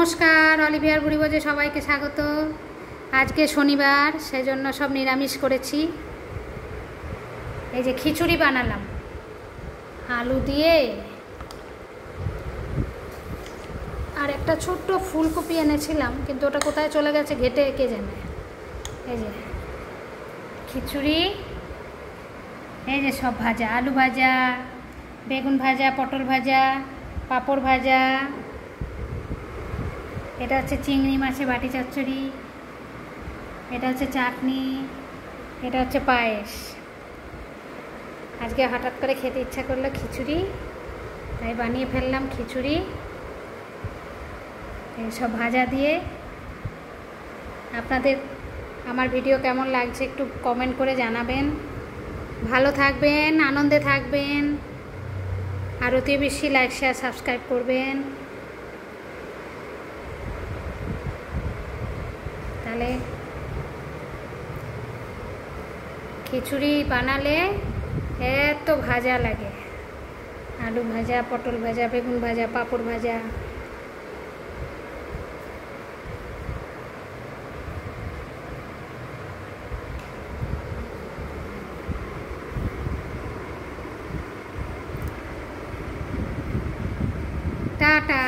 নমস্কার, অলিভিয়ার বুড়ি ভোজে সবাইকে স্বাগত। আজকে শনিবার, সেজন্য সব নিরামিষ করেছি। এই যে খিচুড়ি বানালাম আলু দিয়ে, আর একটা ছোট্ট ফুলকপি এনেছিলাম, কিন্তু ওটা কোথায় চলে গেছে ঘেটে কে জানে। এই যে খিচুড়ি, এই যে সব ভাজা, আলু ভাজা, বেগুন ভাজা, পটল ভাজা, পাঁপড় ভাজা, এটা হচ্ছে চিংড়ি মাছের বাটি চচ্চড়ি, এটা হচ্ছে চাটনি, এটা হচ্ছে পায়েস। আজকে হঠাৎ করে খেতে ইচ্ছা করলো খিচুড়ি, তাই বানিয়ে ফেললাম খিচুড়ি সব ভাজা দিয়ে। আপনাদের আমার ভিডিও কেমন লাগছে একটু কমেন্ট করে জানাবেন। ভালো থাকবেন, আনন্দে থাকবেন, আর অতি বেশি লাইক শেয়ার সাবস্ক্রাইব করবেন। তাহলে খিচুড়ি বানালে এত ভাজা লাগে, আলু ভাজা, পটল ভাজা, বেগুন ভাজা, পাঁপড় ভাজা। টাটা।